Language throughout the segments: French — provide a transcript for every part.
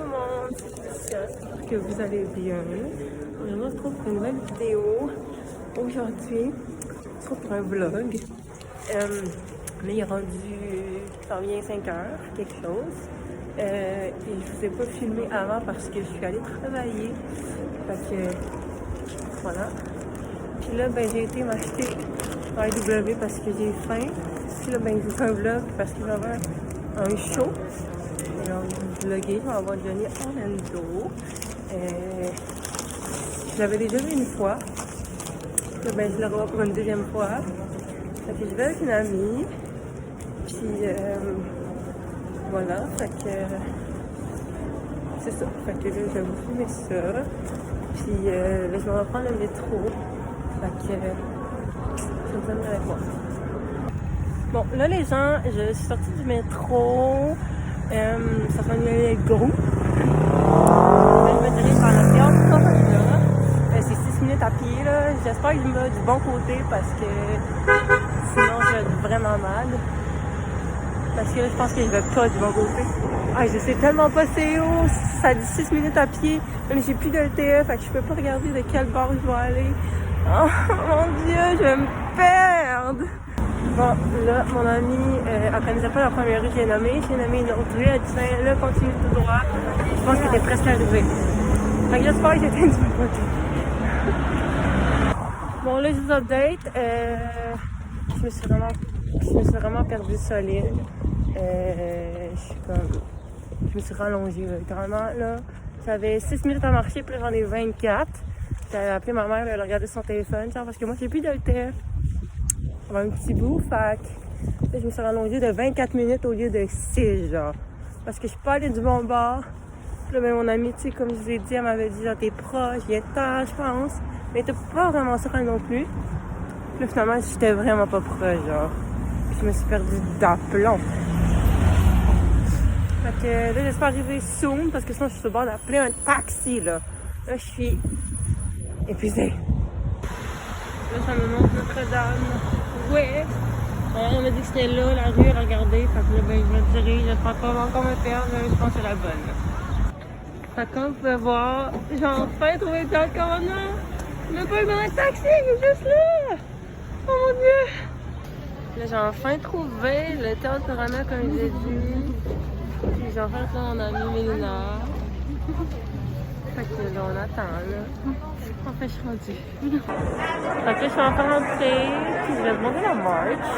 monde, j'espère que vous allez bien. On se retrouve pour une nouvelle vidéo. Aujourd'hui, on se retrouve pour un vlog. Là, il est rendu, ça vient 5 heures, quelque chose. Et je vous ai pas filmé avant parce que je suis allée travailler. Fait que, voilà. Puis là, ben, j'ai été m'acheter un IW parce que j'ai faim. Puis là, ben, je vous fais un vlog parce que j'avais un show. Et là, je vais vlogger, je vais avoir Johnny Orlando. Je l'avais déjà vu une fois. Puis ben, je le revois pour une deuxième fois. Fait que je vais avec une amie. Puis voilà, fait que c'est ça. Fait que là, je vais vous filmer ça. Puis là, je vais reprendre le métro. Fait que je vous donnerai avec moi. Bon, là, les gens, je suis sortie du métro. Ça s'appelle le gros. Je me dirige vers le théâtre là. C'est 6 minutes à pied, là. J'espère que je vais du bon côté parce que sinon, je vais être vraiment mal. Parce que là, je pense que je vais pas du bon côté. Ah, je sais tellement pas c'est où. Ça dit 6 minutes à pied. Mais j'ai plus de LTF, fait que je peux pas regarder de quel bord je vais aller. Oh mon Dieu, je vais me perdre. Bon, là, mon amie, elle connaissait pas la première rue que j'ai nommée. J'ai nommé une autre rue. Elle dit, ben, là, continue tout droit. Je pense qu'elle était presque arrivée. Fait que j'espère que j'étais du bon côté. Bon, là, je vous update. Je me suis vraiment perdue solide. Je me suis rallongée, là, littéralement, là. J'avais 6 minutes à marcher, puis j'en ai 24. J'ai appelé ma mère, elle a regardé son téléphone, genre, parce que moi, j'ai plus de LTF. J'avais un petit bout, fait que je me suis rallongée de 24 minutes au lieu de 6, genre. Parce que je suis pas allée du bon bord. Puis là, ben, mon amie, tu sais, comme je vous ai dit, elle m'avait dit, genre, t'es proche, viens-t'en, je pense. Mais t'es pas vraiment sûre non plus. Puis là, finalement, j'étais vraiment pas proche, genre. Puis je me suis perdue d'aplomb. Fait que là, j'espère arriver soon, parce que sinon, je suis sur le bord d'appeler un taxi, là. Là, je suis épuisée. Là, ça me montre Notre-Dame. Ouais. Elle m'a dit que c'était là, la rue, à regarder. Fait que là, ben, je me dirige. J'espère pas encore me perdre, mais je pense que c'est la bonne. Fait que comme vous pouvez voir, j'ai enfin trouvé le Théâtre Corona. Je n'ai pas eu un taxi, il est juste là. Oh mon Dieu. Là, j'ai enfin trouvé le Théâtre Corona, comme j'ai dit. Puis j'ai enfin trouvé mon amie Mélina. Fait que là, on attend, là. Enfin, je suis rendue. Fait que là, je suis enfin rentrée. Puis je vais demander la marche.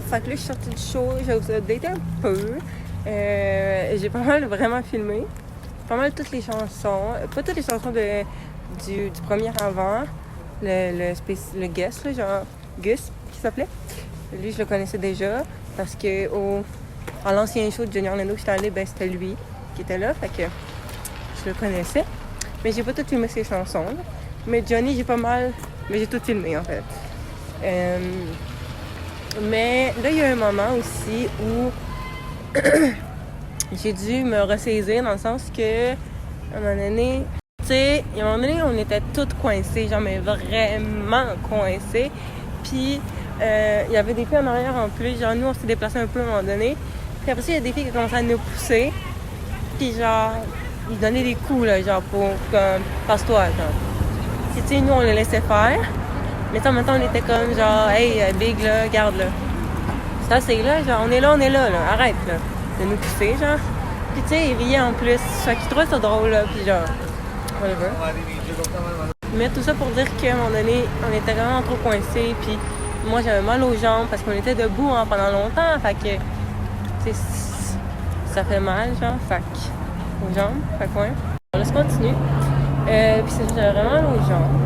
Fait que là, je suis sortie du show, j'ai updaté un peu. J'ai pas mal vraiment filmé. Pas mal toutes les chansons. Pas toutes les chansons du premier avant. Le guest, là, genre Gus, qui s'appelait. Lui, je le connaissais déjà. Parce que à l'ancien show de Johnny Orlando que j'étais allée, ben, c'était lui qui était là. Fait que je le connaissais. Mais j'ai pas tout filmé ses chansons. Là. Mais Johnny, j'ai pas mal. Mais j'ai tout filmé, en fait. Mais là, il y a un moment aussi où j'ai dû me ressaisir dans le sens que, à un moment donné, tu sais, à un moment donné, on était toutes coincées, genre, mais vraiment coincées. Puis, il y avait des filles en arrière en plus, genre, nous, on s'est déplacés un peu à un moment donné. Puis après ça, il y a des filles qui commençaient à nous pousser. Puis, genre, ils donnaient des coups, là, genre, pour, comme, passe-toi, genre. Puis, tu sais, nous, on les laissait faire. Mais en même temps, on était comme genre, hey, Big, là, garde, là. C'est assez, là, genre, on est là, là. Arrête, là, de nous pousser, genre. Puis, tu sais, ils riaient en plus. Fait qu'ils trouvaient ça drôle, là, puis genre, whatever. Mais tout ça pour dire qu'à un moment donné, on était vraiment trop coincés, puis moi, j'avais mal aux jambes parce qu'on était debout pendant longtemps. Fait que, tu sais, ça fait mal, genre, fait que, aux jambes, fait que, ouais. Laisse continuer. Puis, j'avais vraiment mal aux jambes.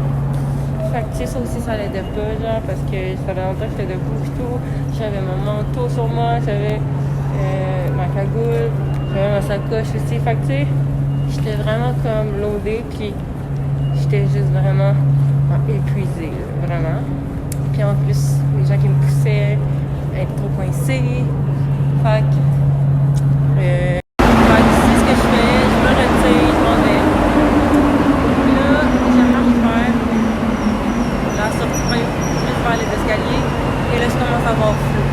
Fait que, tu sais, ça aussi, ça l'aidait pas, genre, parce que ça fait longtemps que j'étais debout et tout. J'avais mon manteau sur moi, j'avais ma cagoule, j'avais ma sacoche aussi. Fait que tu sais, j'étais vraiment comme loadée, puis j'étais juste vraiment épuisée, là, vraiment. Puis en plus, les gens qui me poussaient à être trop coincés. Fait que c'est ce que je fais, je me retire, je m'en vais. Puis là, je marche vers la sortie plus vers les escaliers, et là, je commence à voir flou.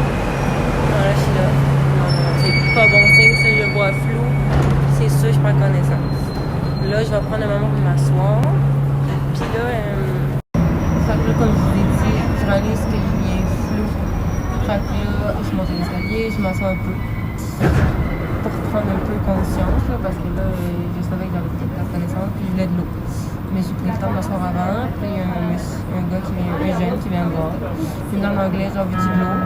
Non, là, je suis là. Non, c'est pas bon signe, ça, je vois flou. C'est sûr, je prends connaissance. Là, je vais prendre un moment pour m'asseoir. Puis là, comme je vous ai dit, je réalise que je viens flou. Fait que là, je monte l'escalier, je m'assois un peu pour prendre un peu conscience, là, parce que là, je savais que j'avais peut-être la connaissance, puis je voulais de l'eau. Mais j'ai pris le temps de m'asseoir avant, puis il y a un gars qui vient, un jeune qui vient me voir. Il me demande en anglais, genre, veux-tu de l'eau?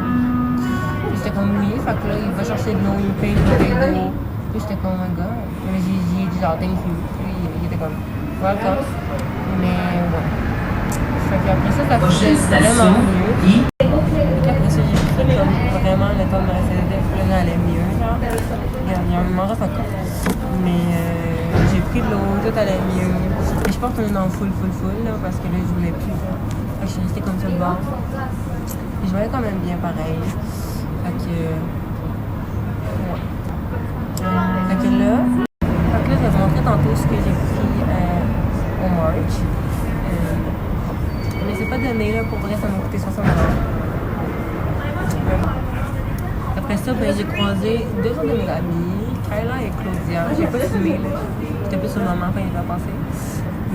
Puis j'étais comme oui, fait que là, il va chercher de l'eau, il me paye une bouteille d'eau. Puis j'étais comme un gars, mais j'ai dit genre thank you. Puis il était comme welcome. Mais ouais. Fait qu'après ça, ça faisait vraiment mieux. Puis après ça, j'ai pris comme vraiment le temps de me rester dedans, puis là, j'allais mieux, genre. Regarde, il y a un moment encore. Mais j'ai pris de l'eau, tout allait mieux. Mais je pense qu'on est dans full, là, parce que là, je voulais plus, genre. Fait que je suis restée comme ça le bord. Et je voyais quand même bien pareil. Fait que... ouais. Fait que là, je vais vous montrer tantôt ce que j'ai pris au March. Mais c'est pas donné, là, pour vrai, ça m'a coûté 60$. Après ça, ben, j'ai croisé deux autres de mes amis, Kayla et Claudia. J'ai pas filmé, là. J'étais plus sur le moment quand il va passer.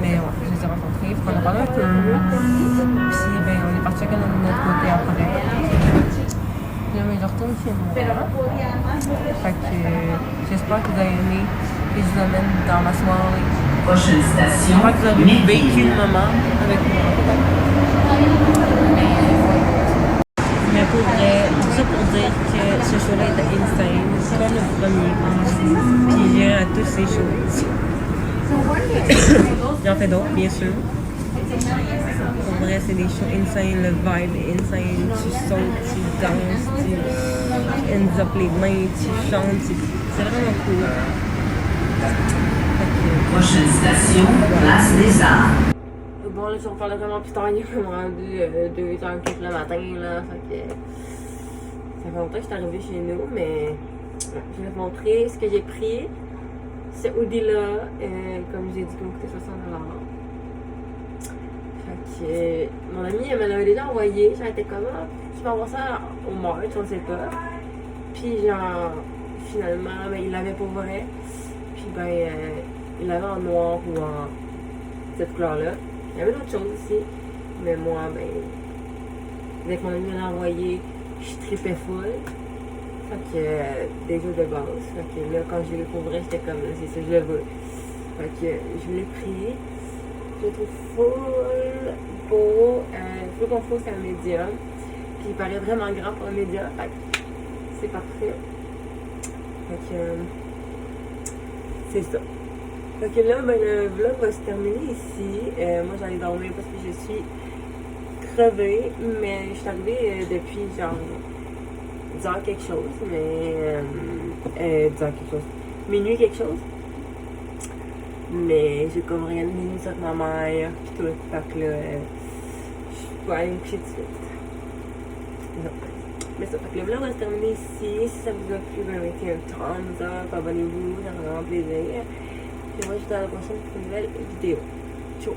Mais ouais, je les ai rencontrés. On a parlé un peu. Puis, ben, on est partis chacun de notre côté après. Puis là, ben, je retourne chez moi. Fait que j'espère que vous avez aimé et je vous amène dans ma soirée. Prochaine station. J'espère que vous avez vécu le moment avec moi. Mais pour vrai, tout ça pour dire que ce show-là était insane. C'est comme le premier. Puis je viens à toutes ces choses. J'en fais d'autres, bien sûr. Pour vrai, c'est des shows insane, le vibe est insane. Tu sautes, tu danses, tu ends up les mains, tu chantes. C'est vraiment cool. Prochaine station, Place des Arts. Bon, là, je vais reparler vraiment plus tard. Il est comme rendu 2h le matin, là. Fait que ça fait longtemps que je suis arrivée chez nous, mais je vais vous montrer ce que j'ai pris. Ce hoodie-là, comme j'ai dit, qui m'a coûté 60$. Fait que mon amie, elle me l'avait déjà envoyé. J'avais été comme, je vais avoir ça au March, on ne sait pas. Puis, genre, finalement, ben, il l'avait pour vrai. Puis, ben, il l'avait en noir ou en cette couleur-là. Il y avait d'autres choses aussi. Mais moi, ben, dès que mon ami me l'a envoyé, je tripais full. Fait que, déjà de base. Fait que là, quand je l'ai pour vrai, j'étais comme, c'est ça, je le veux. Fait que, je l'ai pris. Je le trouve full beau. Full confort, c'est un médium. Puis il paraît vraiment grand pour un médium. Fait que, c'est parfait. Fait que, c'est ça. Fait que là, ben, le vlog va se terminer ici. Moi, j'allais dormir parce que je suis crevée. Mais je suis arrivée depuis genre 10h quelque chose. Mais 10h quelque chose. Minuit quelque chose. Mais j'ai comme rien de minuit avec ma mère. Puis tout. Fait que là, je peux aller me coucher tout de suite. Non. Mais ça, fait que le vlog va se terminer ici. Si ça vous a plu, ben, mettez un thumbs up, abonnez-vous, ça fait vraiment plaisir. Et moi, je vous dis à la prochaine pour une nouvelle vidéo. Ciao!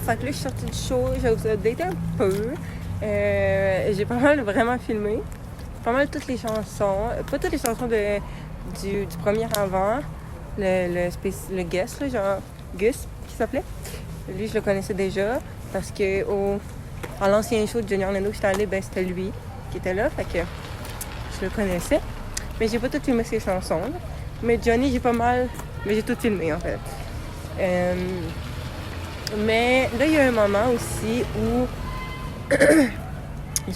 Fait que là, je suis sortie du show, je vais vous updater un peu. J'ai pas mal vraiment filmé. Pas mal toutes les chansons. Pas toutes les chansons du premier avant. Le guest, là, genre Gus, qui s'appelait. Lui, je le connaissais déjà. Parce que à l'ancien show de Johnny Orlando que j'étais allée, ben, c'était lui qui était là. Fait que je le connaissais. Mais j'ai pas tout filmé ses chansons. Là. Mais Johnny, j'ai pas mal. Mais j'ai tout filmé, en fait. Mais là, il y a un moment aussi où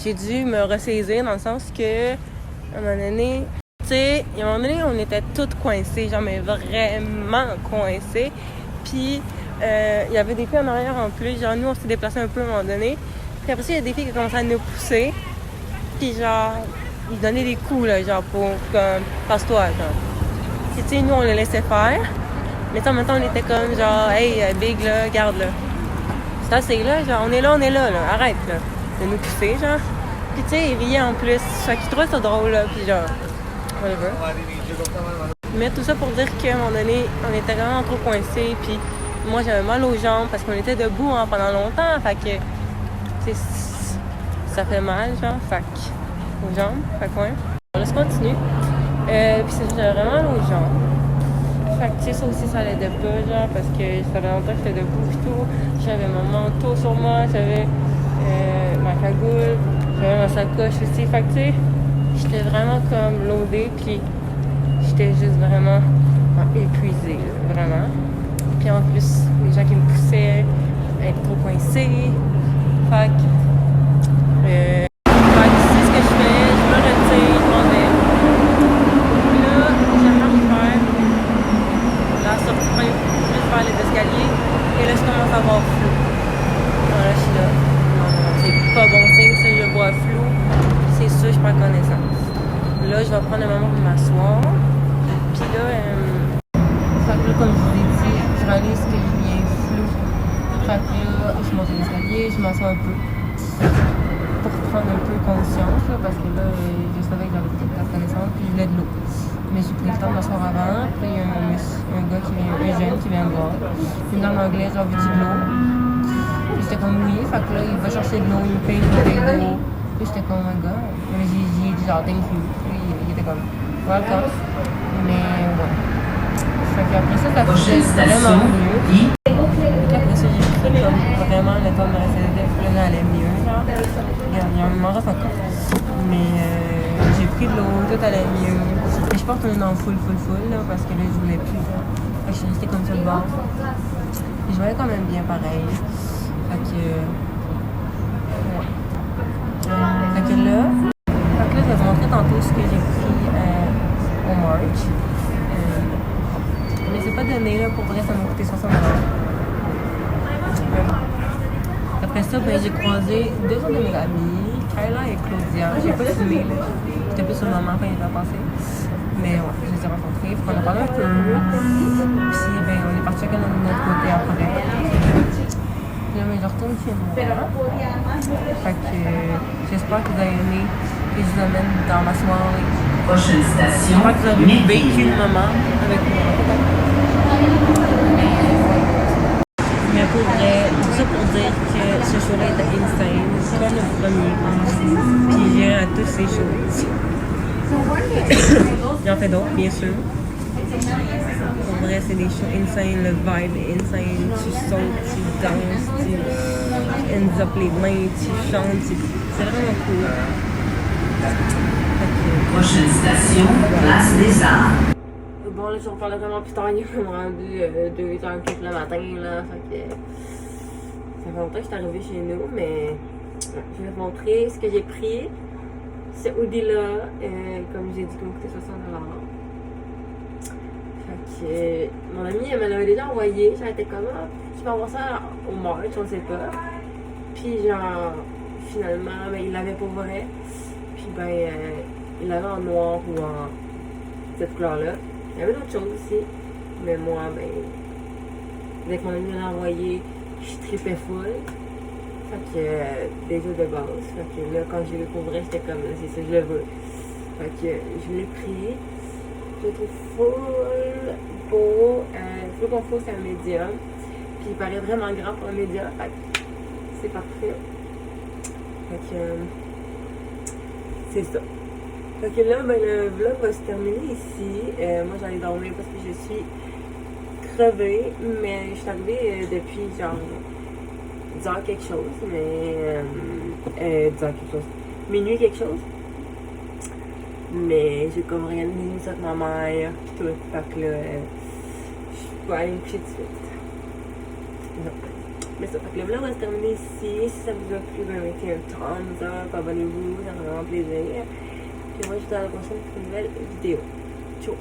j'ai dû me ressaisir dans le sens que, à un moment donné, tu sais, à un moment donné, on était toutes coincées, genre, mais vraiment coincées. Puis, il y avait des filles en arrière en plus, genre, nous, on s'est déplacés un peu à un moment donné. Puis après ça, il y a des filles qui commençaient à nous pousser. Puis, genre, ils donnaient des coups, là, genre, pour, comme, passe-toi, genre. Puis, tu sais, nous, on les laissait faire. Mais en même temps, on était comme genre, hey, Big, là, garde, là. C'est assez, là, genre, on est là, là. Arrête, là, de nous pousser, genre. Puis, tu sais, ils riaient en plus. Fait qu'ils trouvaient ça drôle, là, puis genre, whatever. Mais tout ça pour dire qu'à un moment donné, on était vraiment trop coincés, puis moi, j'avais mal aux jambes parce qu'on était debout hein, pendant longtemps. Fait que, tu sais, ça fait mal, genre, fait que, aux jambes, fait que, ouais. On laisse continuer. Puis, j'avais vraiment mal aux jambes. Fait que, tu sais, ça aussi, ça l'aidait pas, genre, parce que ça faisait longtemps que j'étais debout et tout. J'avais mon manteau sur moi, j'avais ma cagoule, j'avais ma sacoche aussi. Fait que, tu sais, j'étais vraiment comme loadée, puis j'étais juste vraiment épuisée, vraiment. Puis en plus, les gens qui me poussaient à être trop coincés. Fait que, c'est ce que je fais, je me retire, je m'en vais. Puis là, j'arrive vers la sortie plus vers les escaliers, et là, je commence à voir flou. Là, je suis là. Non, c'est pas bon signe, ça, je vois flou. C'est sûr, je prends connaissance. Là, je vais prendre un moment pour m'asseoir. Puis là, comme je vous ai dit, je réalise que je viens flou. Fait que là, je monte l'escalier, je m'assois un peu pour prendre un peu conscience, là, parce que là, je savais que j'avais peut-être perdre connaissance, puis je voulais de l'eau. Mais j'ai pris le temps de m'asseoir avant, puis il y a un gars un jeune qui vient me voir. Il me demande en anglais, genre, veux-tu de l'eau? Puis j'étais comme oui, fait que là, il va chercher de l'eau, il me paye une bouteille d'eau. Puis j'étais comme un gars, mais j'ai dit genre thank you. Puis il était comme welcome. Mais ouais. Fait qu'après ça, ça faisait vraiment mieux. Puis après ça, j'ai pris comme vraiment le temps de me rester dedans, puis là, ça allait mieux, genre. Il m'en reste encore. Mais j'ai pris de l'eau, tout allait mieux. Mais je porte un nom full, là, parce que là, je voulais plus, genre. Fait que je suis restée comme ça de bord. Et je voyais quand même bien pareil. Fait que là, je vais vous montrer tantôt ce que j'ai pris au March. Mais c'est pas donné là, pour vrai, ça m'a coûté 60 $. Après ça, ben, j'ai croisé deux autres de mes amies, Kayla et Claudia. J'ai pas filmé, là. J'étais plus sur le moment quand ils ont passé. Mais ouais, je les ai rencontrés. On a parlé un peu. Puis ben, on est parti chacun de notre côté après. Puis là, ben, je retourne chez moi. Fait que j'espère que vous avez aimé et je vous amène dans ma soirée. Prochaine station, J'espère que vous avez vécu McGill. le moment avec moi. Mais pour vrai, tout ça pour dire que ce show-là était insane, comme le premier. Puis j'ai à toutes ces choses. J'en fais d'autres, bien sûr. Pour vrai, c'est des shows insane, le vibe est insane. Tu sautes, tu danses, tu ends up les mains, tu chantes. C'est vraiment cool. Prochaine station, Place des Arts. Bon, là, je vous reparle vraiment plus tard. Il est rendu 2h le matin, là. Fait que ça fait longtemps que je suis arrivée chez nous, mais je vais vous montrer ce que j'ai pris. Ce hoodie-là, comme j'ai dit, qui m'a coûté 60 $. Fait que mon amie, elle me l'avait déjà envoyé. J'avais été comme, je vais avoir ça au March, on ne sait pas. Puis, genre, finalement, ben, il l'avait pour vrai. Puis, ben, il l'avait en noir ou en cette couleur-là. Il y avait d'autres choses aussi. Mais moi, ben, dès que mon ami me l'a envoyé, je tripais full. Fait que, déjà de base. Fait que là, quand j'ai vu pour vrai, j'étais comme, c'est ça, je le veux. Fait que, je l'ai pris. Je le trouve full beau. Full confort, c'est un médium. Puis il paraît vraiment grand pour un médium. Fait que, c'est parfait. Fait que, c'est ça. Fait que là, ben, le vlog va se terminer ici. Moi, j'allais dormir parce que je suis crevée. Mais je suis arrivée depuis genre 10h quelque chose. Mais 10h quelque chose. Minuit quelque chose. Mais j'ai comme rien de ça avec ma mère. Tout. Fait que là, je peux aller me coucher tout de suite. Non. Mais ça, fait que le vlog va se terminer ici. Si ça vous a plu, ben mettez un thumbs up, abonnez-vous, ça fait vraiment plaisir. Puis moi, je vous dis à la prochaine pour une nouvelle vidéo. Ciao!